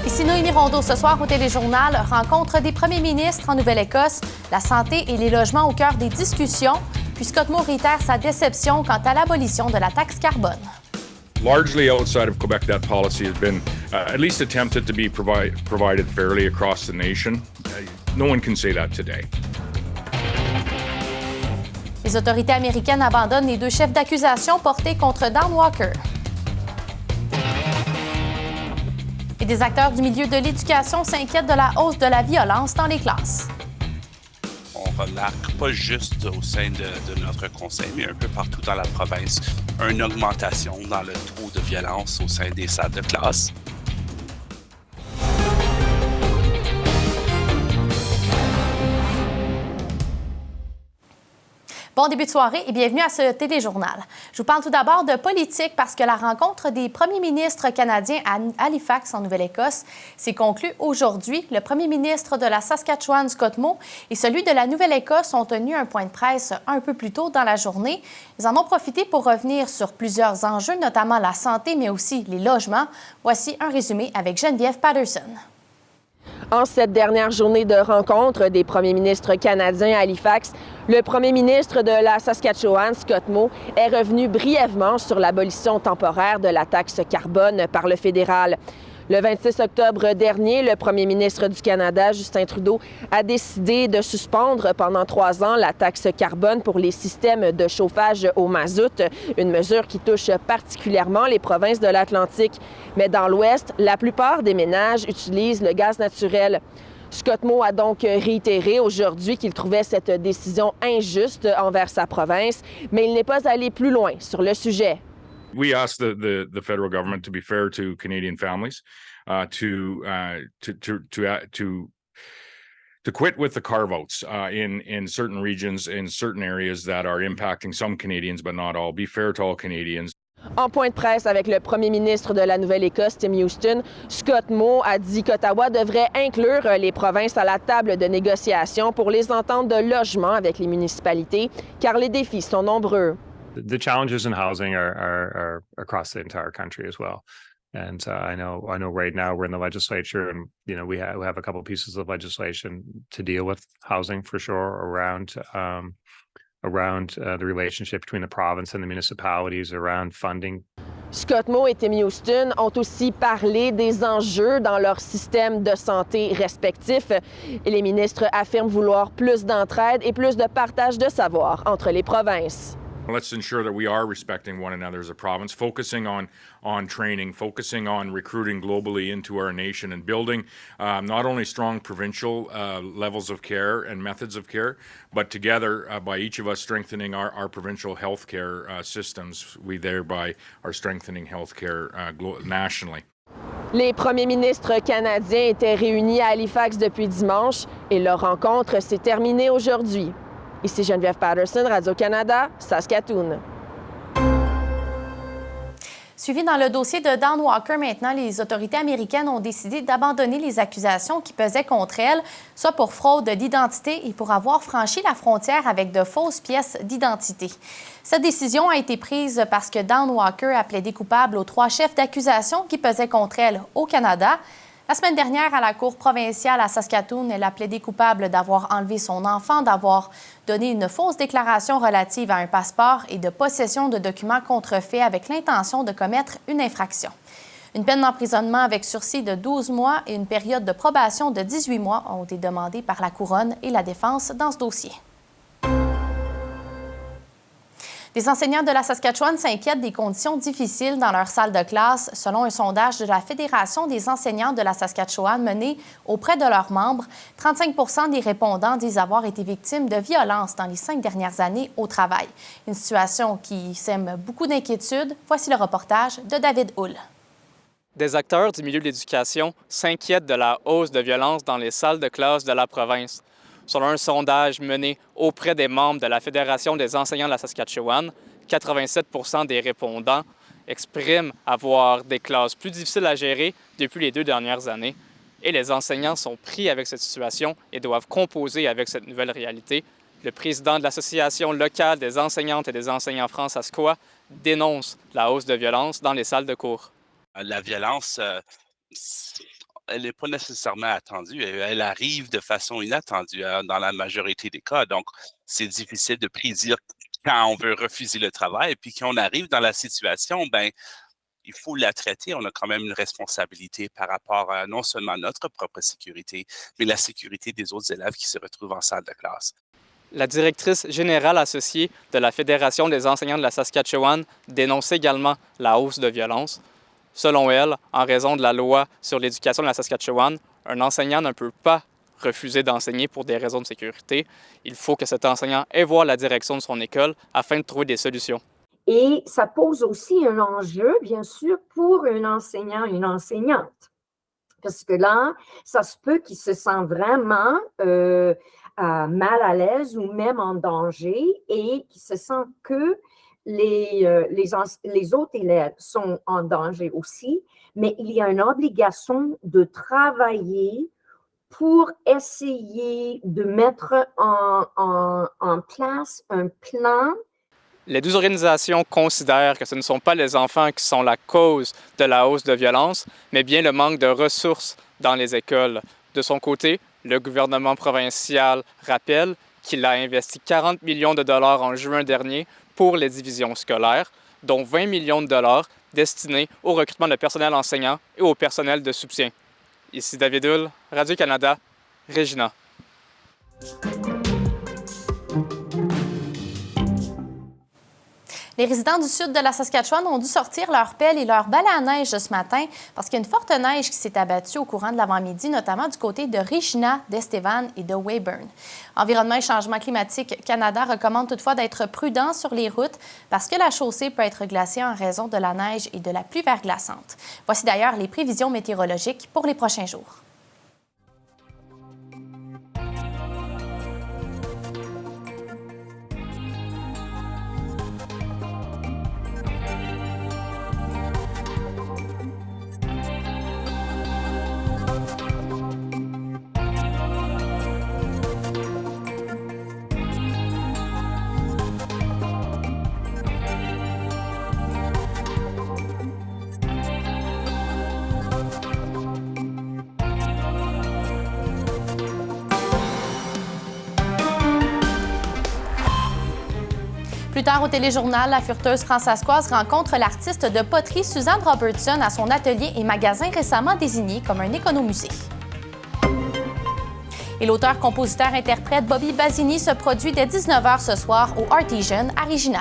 Ici Noémie Rondeau ce soir au Téléjournal. Rencontre des premiers ministres en Nouvelle-Écosse. La santé et les logements au cœur des discussions. Puis Scott Moe réitère sa déception quant à l'abolition de la taxe carbone. Largely outside of Quebec, that policy has been at least attempted to be provided fairly across the nation. No one can say that today. Les autorités américaines abandonnent les 2 chefs d'accusation portés contre Dan Walker. Et des acteurs du milieu de l'éducation s'inquiètent de la hausse de la violence dans les classes. On remarque, pas juste au sein de notre conseil, mais un peu partout dans la province, une augmentation dans le taux de violence au sein des salles de classe. Bon début de soirée et bienvenue à ce téléjournal. Je vous parle tout d'abord de politique parce que la rencontre des premiers ministres canadiens à Halifax, en Nouvelle-Écosse, s'est conclue aujourd'hui. Le premier ministre de la Saskatchewan, Scott Moe, et celui de la Nouvelle-Écosse ont tenu un point de presse un peu plus tôt dans la journée. Ils en ont profité pour revenir sur plusieurs enjeux, notamment la santé, mais aussi les logements. Voici un résumé avec Geneviève Patterson. En cette dernière journée de rencontre des premiers ministres canadiens à Halifax, le premier ministre de la Saskatchewan, Scott Moe, est revenu brièvement sur l'abolition temporaire de la taxe carbone par le fédéral. Le 26 octobre dernier, le premier ministre du Canada, Justin Trudeau, a décidé de suspendre pendant 3 ans la taxe carbone pour les systèmes de chauffage au mazout, une mesure qui touche particulièrement les provinces de l'Atlantique. Mais dans l'Ouest, la plupart des ménages utilisent le gaz naturel. Scott Moe a donc réitéré aujourd'hui qu'il trouvait cette décision injuste envers sa province, mais il n'est pas allé plus loin sur le sujet. We asked the federal government to be fair to Canadian families, to quit with the carve-outs in certain regions, in certain areas that are impacting some Canadians, but not all. Be fair to all Canadians. En point de presse avec le premier ministre de la Nouvelle-Écosse, Tim Houston, Scott Moe a dit qu'Ottawa devrait inclure les provinces à la table de négociation pour les ententes de logement avec les municipalités, car les défis sont nombreux. The challenges in housing are across the entire country as well. And I know right now we're in the legislature and, we have a couple of pieces of legislation to deal with housing for sure around the relationship between the province and the municipalities, around funding. Scott Moe et Tim Houston ont aussi parlé des enjeux dans leur système de santé respectifs. Et les ministres affirment vouloir plus d'entraide et plus de partage de savoir entre les provinces. Let's ensure that we are respecting one another as a province, focusing on training, focusing on recruiting globally into our nation and building not only strong provincial levels of care and methods of care, but together by each of us strengthening our provincial health care systems, we thereby are strengthening health care nationally. Les premiers ministres canadiens étaient réunis à Halifax depuis dimanche et leur rencontre s'est terminée aujourd'hui. Ici Geneviève Patterson, Radio-Canada, Saskatoon. Suivi dans le dossier de Dan Walker, maintenant, les autorités américaines ont décidé d'abandonner les accusations qui pesaient contre elle, soit pour fraude d'identité et pour avoir franchi la frontière avec de fausses pièces d'identité. Cette décision a été prise parce que Dan Walker a plaidé coupable aux 3 chefs d'accusation qui pesaient contre elle au Canada. La semaine dernière, à la Cour provinciale à Saskatoon, elle a plaidé coupable d'avoir enlevé son enfant, d'avoir donné une fausse déclaration relative à un passeport et de possession de documents contrefaits avec l'intention de commettre une infraction. Une peine d'emprisonnement avec sursis de 12 mois et une période de probation de 18 mois ont été demandées par la Couronne et la Défense dans ce dossier. Les enseignants de la Saskatchewan s'inquiètent des conditions difficiles dans leur salle de classe, selon un sondage de la Fédération des enseignants de la Saskatchewan mené auprès de leurs membres. 35 des répondants disent avoir été victimes de violences dans les 5 dernières années au travail. Une situation qui sème beaucoup d'inquiétudes. Voici le reportage de David Hull. Des acteurs du milieu de l'éducation s'inquiètent de la hausse de violence dans les salles de classe de la province. Selon un sondage mené auprès des membres de la Fédération des enseignants de la Saskatchewan, 87 des répondants expriment avoir des classes plus difficiles à gérer depuis les 2 dernières années. Et les enseignants sont pris avec cette situation et doivent composer avec cette nouvelle réalité. Le président de l'Association locale des enseignantes et des enseignants fransaskois dénonce la hausse de violence dans les salles de cours. La violence elle n'est pas nécessairement attendue. Elle arrive de façon inattendue dans la majorité des cas. Donc, c'est difficile de prédire quand on veut refuser le travail. Et puis, quand on arrive dans la situation, ben, il faut la traiter. On a quand même une responsabilité par rapport à non seulement notre propre sécurité, mais la sécurité des autres élèves qui se retrouvent en salle de classe. La directrice générale associée de la Fédération des enseignants de la Saskatchewan dénonce également la hausse de violence. Selon elle, en raison de la loi sur l'éducation de la Saskatchewan, un enseignant ne peut pas refuser d'enseigner pour des raisons de sécurité. Il faut que cet enseignant aille voir la direction de son école afin de trouver des solutions. Et ça pose aussi un enjeu, bien sûr, pour un enseignant, une enseignante. Parce que là, ça se peut qu'il se sent vraiment mal à l'aise ou même en danger et qu'il se sent que les autres élèves sont en danger aussi, mais il y a une obligation de travailler pour essayer de mettre en place un plan. Les deux organisations considèrent que ce ne sont pas les enfants qui sont la cause de la hausse de violence, mais bien le manque de ressources dans les écoles. De son côté, le gouvernement provincial rappelle qu'il a investi 40 millions de dollars en juin dernier pour les divisions scolaires, dont 20 millions de dollars destinés au recrutement de personnel enseignant et au personnel de soutien. Ici David Hull, Radio-Canada, Regina. Les résidents du sud de la Saskatchewan ont dû sortir leurs pelles et leurs balais à neige ce matin parce qu'il y a une forte neige qui s'est abattue au courant de l'avant-midi, notamment du côté de Regina, d'Estevan et de Weyburn. Environnement et changement climatique Canada recommande toutefois d'être prudent sur les routes parce que la chaussée peut être glacée en raison de la neige et de la pluie verglaçante. Voici d'ailleurs les prévisions météorologiques pour les prochains jours. Plus tard au téléjournal, la fureteuse fransaskoise rencontre l'artiste de poterie Suzanne Robertson à son atelier et magasin récemment désigné comme un économusée. Et l'auteur-compositeur-interprète Bobby Basini se produit dès 19h ce soir au Artesian à Regina.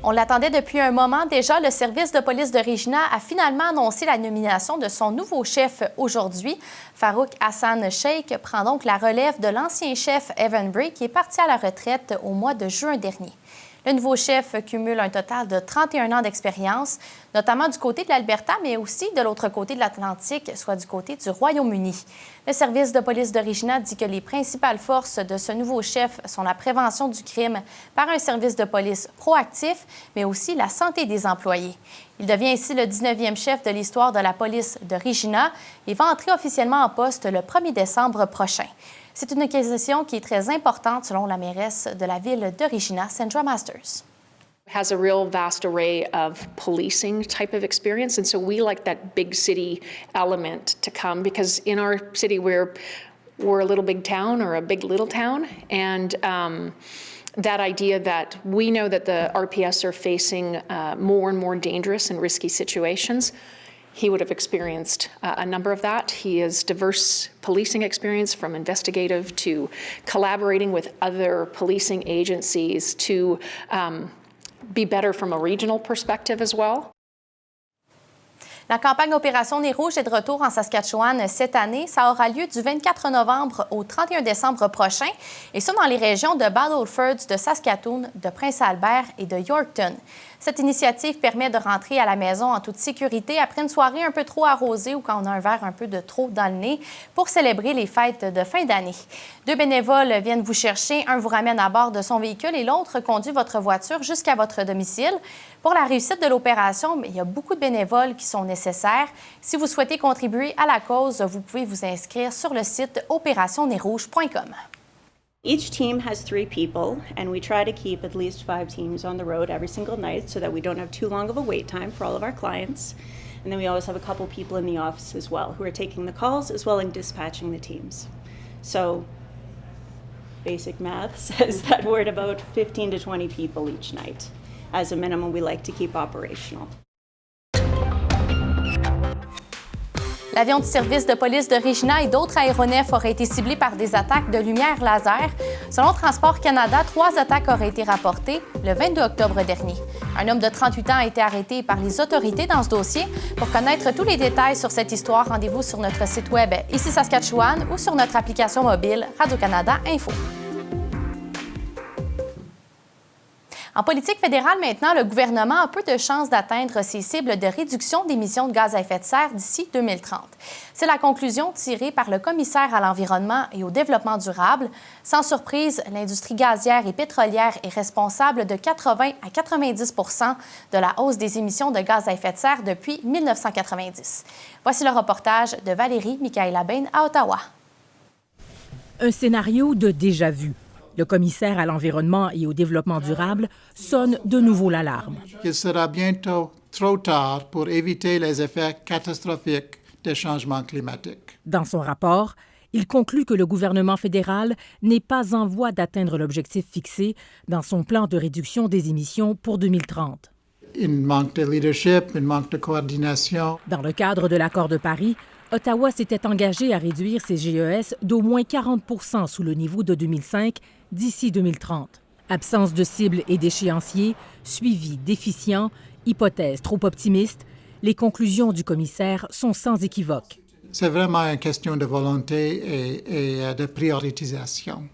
On l'attendait depuis un moment déjà. Le service de police de Regina a finalement annoncé la nomination de son nouveau chef aujourd'hui. Farouk Hassan Sheikh prend donc la relève de l'ancien chef Evan Bray qui est parti à la retraite au mois de juin dernier. Le nouveau chef cumule un total de 31 ans d'expérience, notamment du côté de l'Alberta, mais aussi de l'autre côté de l'Atlantique, soit du côté du Royaume-Uni. Le service de police de Regina dit que les principales forces de ce nouveau chef sont la prévention du crime par un service de police proactif, mais aussi la santé des employés. Il devient ainsi le 19e chef de l'histoire de la police de Regina et va entrer officiellement en poste le 1er décembre prochain. C'est une acquisition qui est très importante selon la mairesse de la ville de Regina, Sandra Masters. Has a real vast array of policing type of experience, and so we like that big city element to come because in our city we're a little big town or a big little town, and that idea that we know that the RPS are facing more and more dangerous and risky situations. He would have experienced a number of that. He has diverse policing experience from investigative to collaborating with other policing agencies to be better from a regional perspective as well. La campagne Opération Nez Rouge est de retour en Saskatchewan cette année. Ça aura lieu du 24 novembre au 31 décembre prochain, et ça dans les régions de Battleford, de Saskatoon, de Prince-Albert et de Yorkton. Cette initiative permet de rentrer à la maison en toute sécurité après une soirée un peu trop arrosée ou quand on a un verre un peu de trop dans le nez pour célébrer les fêtes de fin d'année. 2 bénévoles viennent vous chercher, un vous ramène à bord de son véhicule et l'autre conduit votre voiture jusqu'à votre domicile. Pour la réussite de l'opération, il y a beaucoup de bénévoles qui sont nécessaires. Si vous souhaitez contribuer à la cause, vous pouvez vous inscrire sur le site opérationnerouge.com. Each team has 3 people, and we try to keep at least 5 teams on the road every single night so that we don't have too long of a wait time for all of our clients. And then we always have a couple people in the office as well who are taking the calls as well and dispatching the teams. So basic math says that we're at about 15 to 20 people each night. As a minimum, we like to keep operational. L'avion du service de police de Regina et d'autres aéronefs auraient été ciblés par des attaques de lumière laser. Selon Transport Canada, 3 attaques auraient été rapportées le 22 octobre dernier. Un homme de 38 ans a été arrêté par les autorités dans ce dossier. Pour connaître tous les détails sur cette histoire, rendez-vous sur notre site web Ici Saskatchewan ou sur notre application mobile Radio-Canada Info. En politique fédérale maintenant, le gouvernement a peu de chances d'atteindre ses cibles de réduction d'émissions de gaz à effet de serre d'ici 2030. C'est la conclusion tirée par le commissaire à l'environnement et au développement durable. Sans surprise, l'industrie gazière et pétrolière est responsable de 80 à 90 % de la hausse des émissions de gaz à effet de serre depuis 1990. Voici le reportage de Valérie Michaela-Bain à Ottawa. Un scénario de déjà-vu. Le commissaire à l'environnement et au développement durable sonne de nouveau l'alarme. Il sera bientôt trop tard pour éviter les effets catastrophiques des changements climatiques. Dans son rapport, il conclut que le gouvernement fédéral n'est pas en voie d'atteindre l'objectif fixé dans son plan de réduction des émissions pour 2030. Il manque de leadership, il manque de coordination. Dans le cadre de l'accord de Paris, Ottawa s'était engagé à réduire ses GES d'au moins 40 % sous le niveau de 2005 d'ici 2030. Absence de cibles et d'échéanciers, suivi déficient, hypothèse trop optimiste, les conclusions du commissaire sont sans équivoque. C'est vraiment une question de volonté et de prioritisation.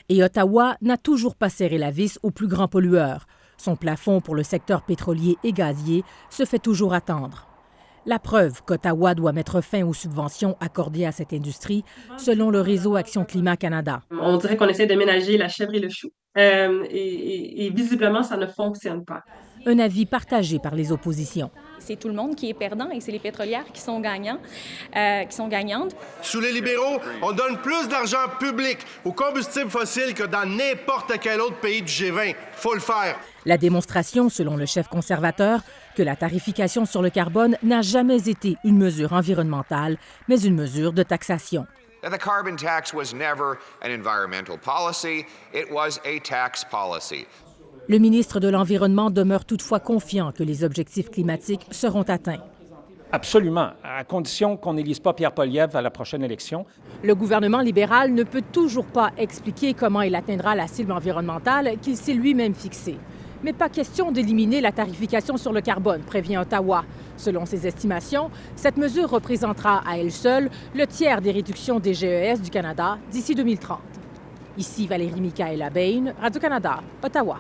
Et Ottawa n'a toujours pas serré la vis aux plus grands pollueurs. Son plafond pour le secteur pétrolier et gazier se fait toujours attendre. La preuve qu'Ottawa doit mettre fin aux subventions accordées à cette industrie, selon le réseau Action Climat Canada. On dirait qu'on essaie de ménager la chèvre et le chou. Et visiblement, ça ne fonctionne pas. Un avis partagé par les oppositions. C'est tout le monde qui est perdant et c'est les pétrolières qui sont gagnantes. Sous les libéraux, on donne plus d'argent public aux combustibles fossiles que dans n'importe quel autre pays du G20. Faut le faire. La démonstration, selon le chef conservateur, que la tarification sur le carbone n'a jamais été une mesure environnementale, mais une mesure de taxation. The carbon tax was never an environmental policy, it was a tax policy. Le ministre de l'Environnement demeure toutefois confiant que les objectifs climatiques seront atteints. Absolument, à condition qu'on n'élise pas Pierre Poilievre à la prochaine élection. Le gouvernement libéral ne peut toujours pas expliquer comment il atteindra la cible environnementale qu'il s'est lui-même fixée. Mais pas question d'éliminer la tarification sur le carbone, prévient Ottawa. Selon ses estimations, cette mesure représentera à elle seule le tiers des réductions des GES du Canada d'ici 2030. Ici Valérie Michaela-Bain, Radio-Canada, Ottawa.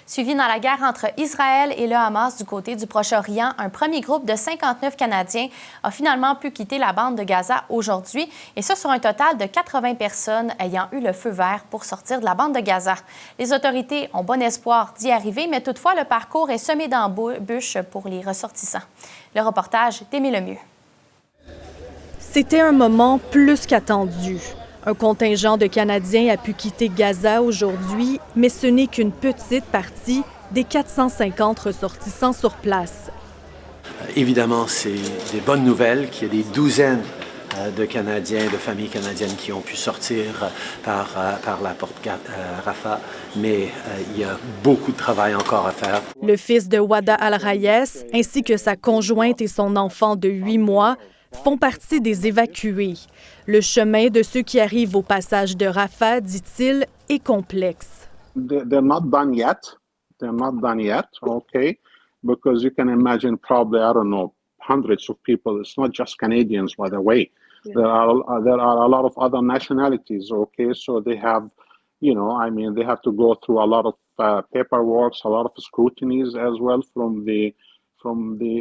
Suivi dans la guerre entre Israël et le Hamas du côté du Proche-Orient, un premier groupe de 59 Canadiens a finalement pu quitter la bande de Gaza aujourd'hui, et ce sur un total de 80 personnes ayant eu le feu vert pour sortir de la bande de Gaza. Les autorités ont bon espoir d'y arriver, mais toutefois le parcours est semé d'embûches pour les ressortissants. Le reportage d'Émile Lemieux. C'était un moment plus qu'attendu. Un contingent de Canadiens a pu quitter Gaza aujourd'hui, mais ce n'est qu'une petite partie des 450 ressortissants sur place. Évidemment, c'est des bonnes nouvelles qu'il y ait des douzaines de Canadiens, de familles canadiennes qui ont pu sortir par la porte Rafah, mais il y a beaucoup de travail encore à faire. Le fils de Wada Al-Rayes, ainsi que sa conjointe et son enfant de 8 mois, font partie des évacués. Le chemin de ceux qui arrivent au passage de Rafah, dit-il, est complexe. They're not done yet. They're not done yet, okay? Because you can imagine probably, I don't know, hundreds of people. It's not just Canadians, by the way. Yeah. There are a lot of other nationalities, okay? So they have, you know, I mean, they have to go through a lot of paperwork, a lot of scrutinies as well from the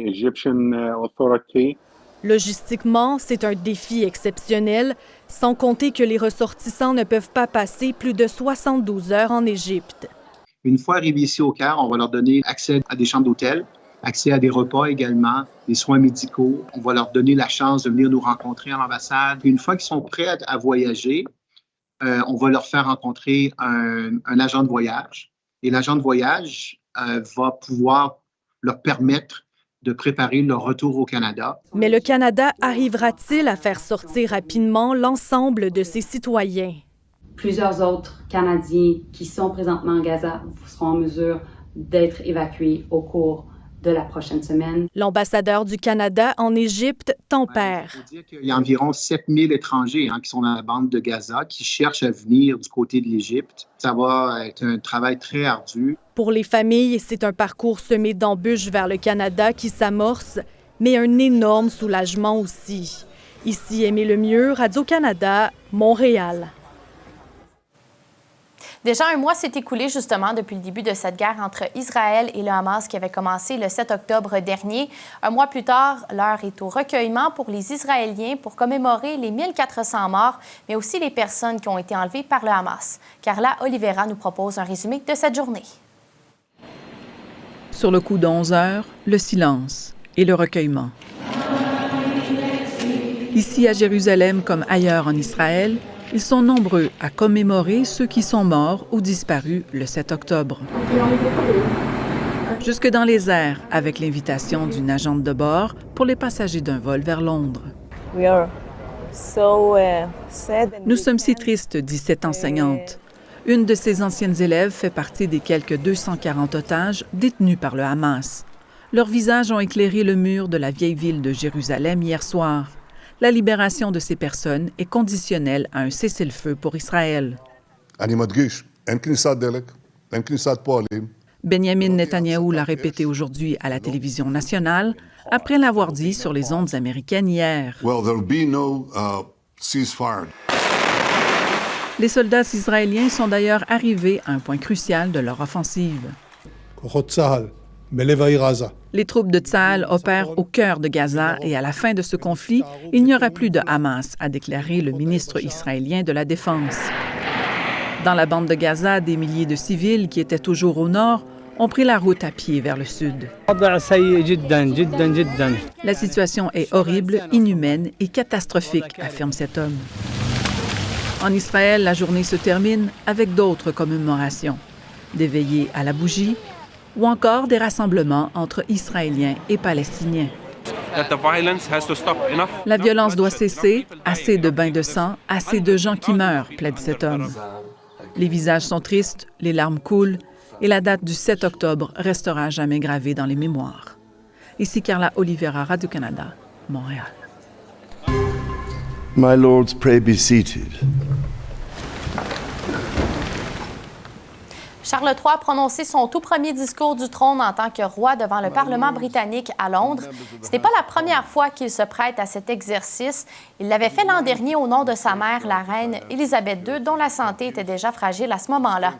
Egyptian authority. Logistiquement, c'est un défi exceptionnel, sans compter que les ressortissants ne peuvent pas passer plus de 72 heures en Égypte. Une fois arrivés ici au Caire, on va leur donner accès à des chambres d'hôtel accès à des repas également, des soins médicaux. On va leur donner la chance de venir nous rencontrer à l'ambassade. Puis une fois qu'ils sont prêts à voyager, on va leur faire rencontrer un agent de voyage. Et l'agent de voyage va pouvoir leur permettre de préparer leur retour au Canada. Mais le Canada arrivera-t-il à faire sortir rapidement l'ensemble de ses citoyens? Plusieurs autres Canadiens qui sont présentement en Gaza seront en mesure d'être évacués au cours de la prochaine semaine. L'ambassadeur du Canada en Égypte tempère. Il y a environ 7000 étrangers qui sont dans la bande de Gaza, qui cherchent à venir du côté de l'Égypte. Ça va être un travail très ardu. Pour les familles, c'est un parcours semé d'embûches vers le Canada qui s'amorce, mais un énorme soulagement aussi. Ici, Aimée Lemieux, Radio-Canada, Montréal. Déjà un mois s'est écoulé justement depuis le début de cette guerre entre Israël et le Hamas qui avait commencé le 7 octobre dernier. Un mois plus tard, l'heure est au recueillement pour les Israéliens pour commémorer les 1400 morts, mais aussi les personnes qui ont été enlevées par le Hamas. Carla Oliveira nous propose un résumé de cette journée. Sur le coup de 11 heures, le silence et le recueillement. Ici à Jérusalem comme ailleurs en Israël, ils sont nombreux à commémorer ceux qui sont morts ou disparus le 7 octobre. Jusque dans les airs, avec l'invitation d'une agente de bord pour les passagers d'un vol vers Londres. Nous sommes si tristes, dit cette enseignante. Une de ses anciennes élèves fait partie des quelques 240 otages détenus par le Hamas. Leurs visages ont éclairé le mur de la vieille ville de Jérusalem hier soir. La libération de ces personnes est conditionnelle à un cessez-le-feu pour Israël. Benjamin Netanyahou l'a répété aujourd'hui à la télévision nationale après l'avoir dit sur les ondes américaines hier. Les soldats israéliens sont d'ailleurs arrivés à un point crucial de leur offensive. Les troupes de Tsahal opèrent au cœur de Gaza et à la fin de ce conflit, il n'y aura plus de Hamas, a déclaré le ministre israélien de la Défense. Dans la bande de Gaza, des milliers de civils qui étaient toujours au nord ont pris la route à pied vers le sud. La situation est horrible, inhumaine et catastrophique, affirme cet homme. En Israël, la journée se termine avec d'autres commémorations, des veillées à la bougie, ou encore des rassemblements entre Israéliens et Palestiniens. La violence doit cesser, assez de bains de sang, assez de gens qui meurent, plaide cet homme. Les visages sont tristes, les larmes coulent, et la date du 7 octobre restera jamais gravée dans les mémoires. Ici Carla Oliveira, Radio-Canada, Montréal. My lords, pray be seated. Charles III a prononcé son tout premier discours du trône en tant que roi devant le Parlement britannique à Londres. Ce n'est pas la première fois qu'il se prête à cet exercice. Il l'avait fait l'an dernier au nom de sa mère, la reine Élisabeth II, dont la santé était déjà fragile à ce moment-là.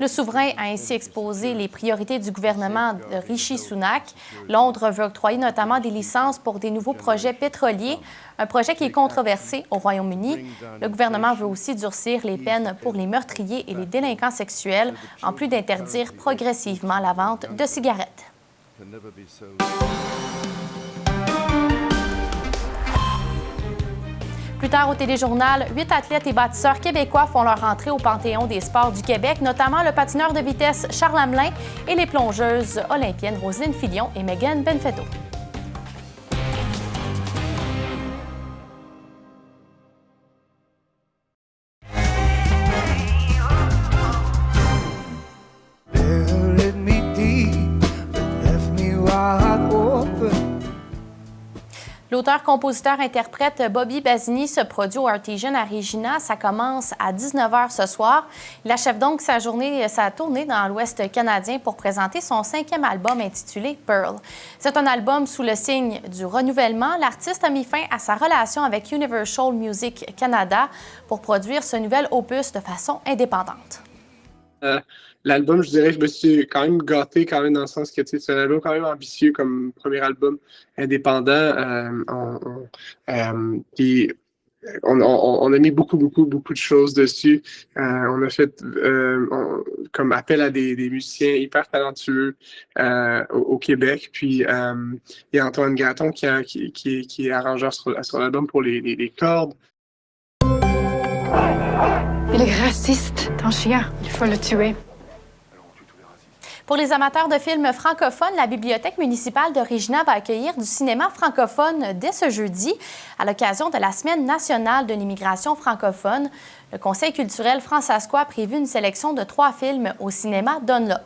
Le souverain a ainsi exposé les priorités du gouvernement de Rishi Sunak. Londres veut octroyer notamment des licences pour des nouveaux projets pétroliers, un projet qui est controversé au Royaume-Uni. Le gouvernement veut aussi durcir les peines pour les meurtriers et les délinquants sexuels, en plus d'interdire progressivement la vente de cigarettes. Plus tard au téléjournal, 8 athlètes et bâtisseurs québécois font leur entrée au Panthéon des sports du Québec, notamment le patineur de vitesse Charles Hamelin et les plongeuses olympiennes Roselyne Filion et Megan Benfetto. L'auteur-compositeur-interprète Bobby Basini se produit au Artesian à Regina. Ça commence à 19h ce soir. Il achève donc sa tournée dans l'Ouest canadien pour présenter son 5e album intitulé Pearl. C'est un album sous le signe du renouvellement. L'artiste a mis fin à sa relation avec Universal Music Canada pour produire ce nouvel opus de façon indépendante. L'album, je dirais, je me suis quand même gâté quand même dans le sens que c'est un album quand même ambitieux comme premier album indépendant. Puis on a mis beaucoup de choses dessus. On a fait comme appel à des musiciens hyper talentueux au Québec. Puis il y a Antoine Gratton qui est arrangeur sur l'album pour les cordes. Il est raciste, ton chien. Il faut le tuer. Pour les amateurs de films francophones, la Bibliothèque municipale de Regina va accueillir du cinéma francophone dès ce jeudi à l'occasion de la Semaine nationale de l'immigration francophone. Le Conseil culturel fransaskois a prévu une sélection de 3 films au cinéma Dunlop.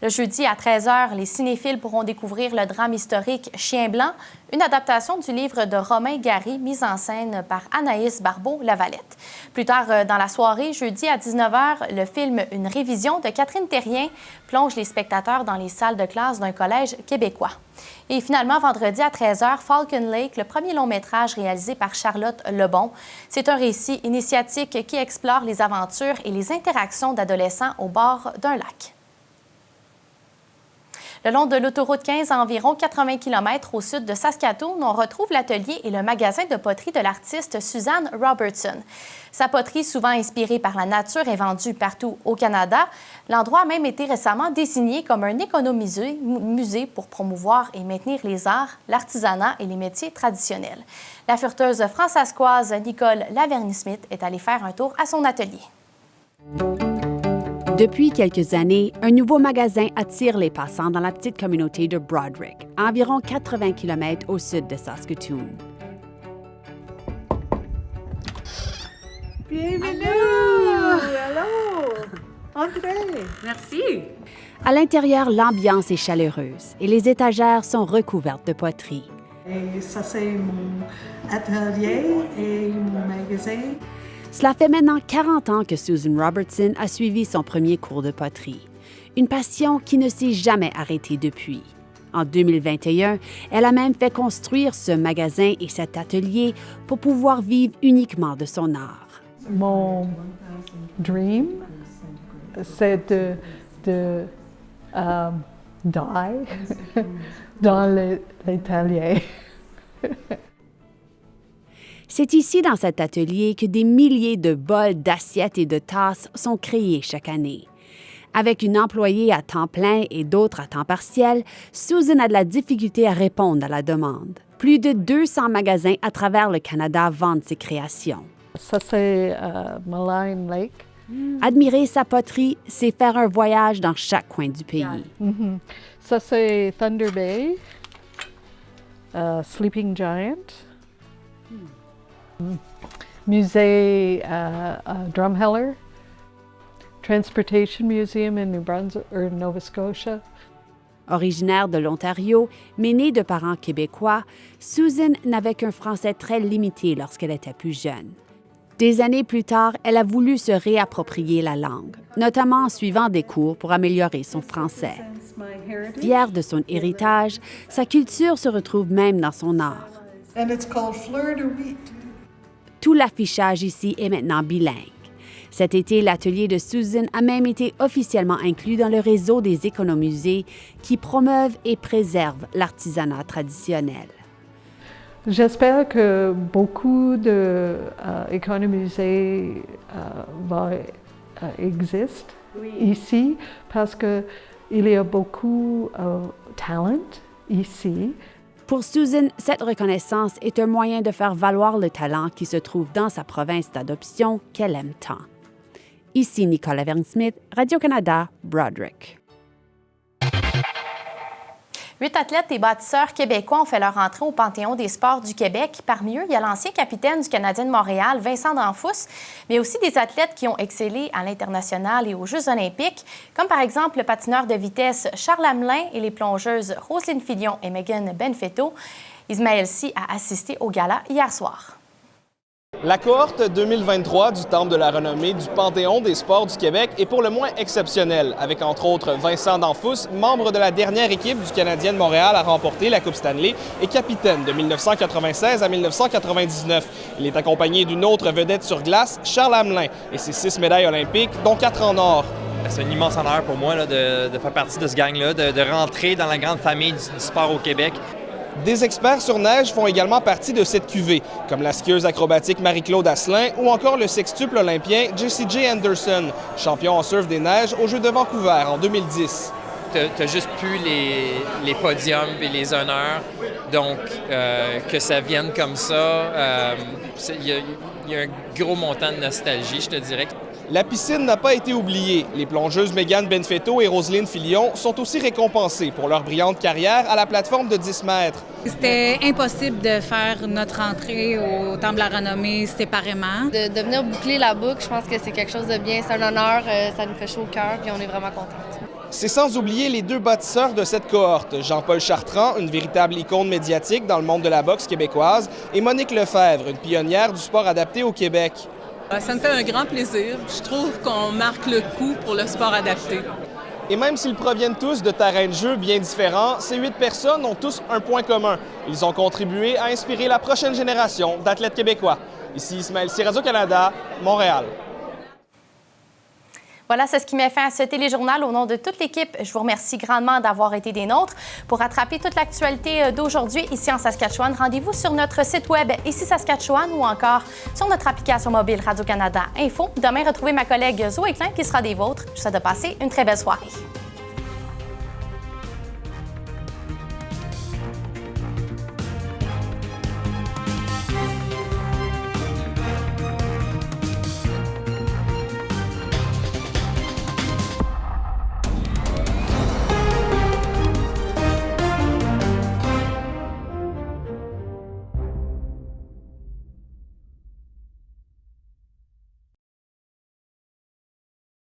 Le jeudi à 13h, les cinéphiles pourront découvrir le drame historique Chien blanc, une adaptation du livre de Romain Gary, mise en scène par Anaïs Barbeau-Lavalette. Plus tard dans la soirée, jeudi à 19h, le film Une révision de Catherine Terrien plonge les spectateurs dans les salles de classe d'un collège québécois. Et finalement, vendredi à 13h, Falcon Lake, le premier long-métrage réalisé par Charlotte Lebon. C'est un récit initiatique qui explore les aventures et les interactions d'adolescents au bord d'un lac. Le long de l'autoroute 15, à environ 80 km au sud de Saskatoon, on retrouve l'atelier et le magasin de poterie de l'artiste Suzanne Robertson. Sa poterie, souvent inspirée par la nature, est vendue partout au Canada. L'endroit a même été récemment désigné comme un économusée pour promouvoir et maintenir les arts, l'artisanat et les métiers traditionnels. La fureteuse fransaskoise Nicole Lavergne-Smith est allée faire un tour à son atelier. Depuis quelques années, un nouveau magasin attire les passants dans la petite communauté de Broderick, à environ 80 km au sud de Saskatoon. Bienvenue! Allô! Entrez! Merci! À l'intérieur, l'ambiance est chaleureuse et les étagères sont recouvertes de poterie. Et ça, c'est mon atelier et mon magasin. Cela fait maintenant 40 ans que Susan Robertson a suivi son premier cours de poterie. Une passion qui ne s'est jamais arrêtée depuis. En 2021, elle a même fait construire ce magasin et cet atelier pour pouvoir vivre uniquement de son art. Mon dream, c'est de die dans l'atelier. C'est ici, dans cet atelier, que des milliers de bols, d'assiettes et de tasses sont créés chaque année. Avec une employée à temps plein et d'autres à temps partiel, Susan a de la difficulté à répondre à la demande. Plus de 200 magasins à travers le Canada vendent ses créations. Ça, c'est Malign Lake. Admirer sa poterie, c'est faire un voyage dans chaque coin du pays. Mm-hmm. Ça, c'est Thunder Bay, Sleeping Giant. Musée Drumheller, Transportation Museum in New Brunswick, Nova Scotia. Originaire de l'Ontario, mais née de parents québécois, Susan n'avait qu'un français très limité lorsqu'elle était plus jeune. Des années plus tard, elle a voulu se réapproprier la langue, notamment en suivant des cours pour améliorer son français. Fière de son héritage, sa culture se retrouve même dans son art. And it's called Fleur de Wheat. Tout l'affichage ici est maintenant bilingue. Cet été, l'atelier de Susan a même été officiellement inclus dans le réseau des économusées qui promeuvent et préservent l'artisanat traditionnel. J'espère que beaucoup d'économusées vont exister ici parce qu'il y a beaucoup de talent ici. Pour Susan, cette reconnaissance est un moyen de faire valoir le talent qui se trouve dans sa province d'adoption qu'elle aime tant. Ici Nicole Lavergne-Smith, Radio-Canada, Broderick. 8 athlètes et bâtisseurs québécois ont fait leur entrée au Panthéon des sports du Québec. Parmi eux, il y a l'ancien capitaine du Canadien de Montréal, Vincent Danfous, mais aussi des athlètes qui ont excellé à l'international et aux Jeux olympiques, comme par exemple le patineur de vitesse Charles Hamelin et les plongeuses Roselyne Filion et Megan Benfetto. Ismaël Sy a assisté au gala hier soir. La cohorte 2023 du Temple de la renommée du Panthéon des sports du Québec est pour le moins exceptionnelle, avec entre autres Vincent Danfous, membre de la dernière équipe du Canadien de Montréal à remporter la Coupe Stanley et capitaine de 1996 à 1999. Il est accompagné d'une autre vedette sur glace, Charles Hamelin, et ses 6 médailles olympiques, dont 4 en or. C'est un immense honneur pour moi là, de faire partie de ce gang-là, de rentrer dans la grande famille du sport au Québec. Des experts sur neige font également partie de cette cuvée, comme la skieuse acrobatique Marie-Claude Asselin ou encore le sextuple olympien Jessie J. Anderson, champion en surf des neiges aux Jeux de Vancouver en 2010. T'as juste plus les podiums et les honneurs, donc que ça vienne comme ça, il y a un gros montant de nostalgie, je te dirais. La piscine n'a pas été oubliée. Les plongeuses Mégane Benfetto et Roselyne Filion sont aussi récompensées pour leur brillante carrière à la plateforme de 10 mètres. C'était impossible de faire notre entrée au Temple de la Renommée séparément. De venir boucler la boucle, je pense que c'est quelque chose de bien. C'est un honneur, ça nous fait chaud au cœur et on est vraiment contents. C'est sans oublier les deux bâtisseurs de cette cohorte, Jean-Paul Chartrand, une véritable icône médiatique dans le monde de la boxe québécoise, et Monique Lefebvre, une pionnière du sport adapté au Québec. Ça me fait un grand plaisir. Je trouve qu'on marque le coup pour le sport adapté. Et même s'ils proviennent tous de terrains de jeu bien différents, ces 8 personnes ont tous un point commun. Ils ont contribué à inspirer la prochaine génération d'athlètes québécois. Ici Ismaël Cyr, Radio-Canada, Montréal. Voilà, c'est ce qui met fin à ce téléjournal. Au nom de toute l'équipe, je vous remercie grandement d'avoir été des nôtres. Pour rattraper toute l'actualité d'aujourd'hui ici en Saskatchewan, rendez-vous sur notre site web Ici Saskatchewan ou encore sur notre application mobile Radio-Canada Info. Demain, retrouvez ma collègue Zoé Klein qui sera des vôtres. Je vous souhaite de passer une très belle soirée.